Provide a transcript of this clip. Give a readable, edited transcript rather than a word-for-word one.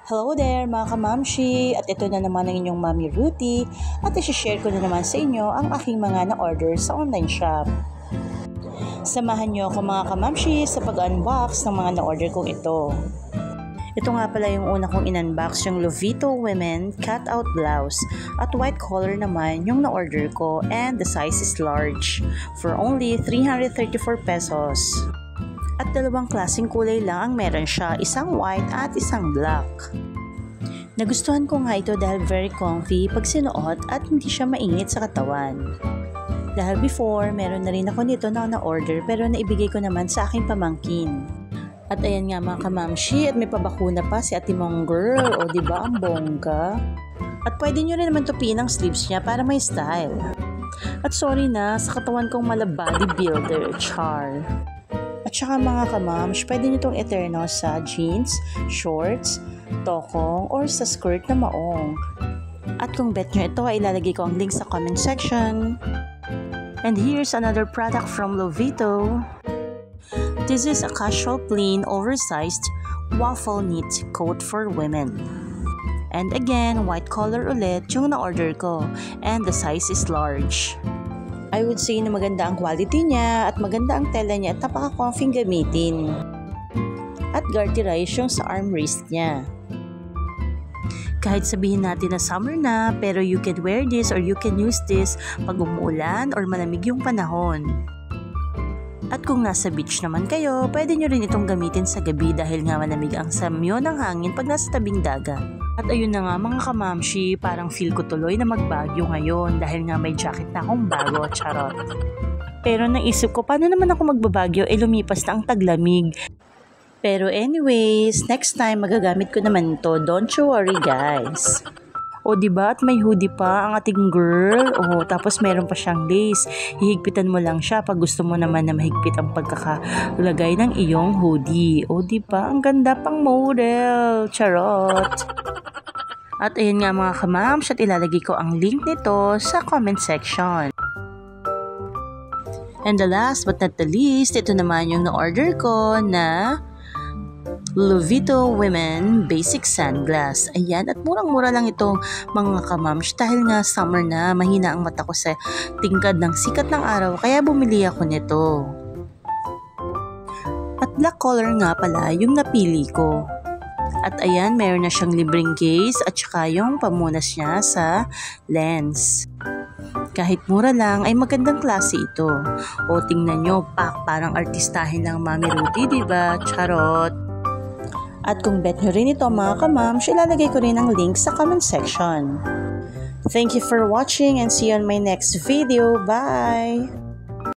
Hello there mga kamamshi! At ito na naman ang inyong Mami Ruthie at isi-share ko na naman sa inyo ang aking mga na-order sa online shop. Samahan niyo ako mga kamamshi sa pag-unbox ng mga na-order kong ito. Ito nga pala yung una kong in-unbox, yung Lovito Women Cut-Out Blouse at white collar naman yung na-order ko and the size is large for only 334 pesos. At dalawang klaseng kulay lang ang meron siya, isang white at isang black. Nagustuhan ko nga ito dahil very comfy pag sinuot at hindi siya mainit sa katawan. Dahil before, meron na rin ako nito na na-order pero naibigay ko naman sa aking pamangkin. At ayan nga mga kamamshi, at may pabakuna pa si ate mong girl, o diba ang bongga? At pwede nyo rin naman tupiin ang sleeves niya para may style. At sorry na, sa katawan kong mala bodybuilder, char. At saka mga kamams, pwede nyo itong eterno sa jeans, shorts, tokong, or sa skirt na maong. At kung bet nyo ito, ay ilalagay ko ang link sa comment section. And here's another product from Lovito. This is a casual plain oversized waffle knit coat for women. And again, white collar ulit yung na-order ko. And the size is large. I would say na maganda ang quality niya at maganda ang tela niya at napaka-comfy gamitin. At garterize yung sa armrest niya. Kahit sabihin natin na summer na, pero you can wear this or you can use this pag umuulan or malamig yung panahon. At kung nasa beach naman kayo, pwede nyo rin itong gamitin sa gabi dahil nga malamig ang samyo ng hangin pag nasa tabing dagat. At ayun na nga mga kamamshi, parang feel ko tuloy na magbagyo ngayon dahil nga may jacket na akong bago, charot. Pero naisip ko, paano naman ako magbabagyo, lumipas na ang taglamig. Pero anyways, next time magagamit ko naman ito, don't you worry guys. O diba at may hoodie pa ang ating girl, o tapos meron pa siyang lace. Hihigpitan mo lang siya pag gusto mo naman na mahigpit ang pagkakalagay ng iyong hoodie. O diba, ang ganda pang model, charot. At ayun nga mga kamams, at ilalagay ko ang link nito sa comment section. And the last but not the least, ito naman yung na-order ko na Lovito Women Basic Sunglass. Ayan, at murang-mura lang ito mga kamams dahil nga summer na, mahina ang mata ko sa tingkad ng sikat ng araw kaya bumili ako nito. At black color nga pala yung napili ko. At ayan, mayroon na siyang libreng case at saka yung pamunas niya sa lens. Kahit mura lang ay magandang klase ito. O tingnan nyo, parang artistahin ng Mami Ruthie, diba? Charot! At kung bet nyo rin ito mga kamams, ilalagay ko rin ang link sa comment section. Thank you for watching and see you on my next video. Bye!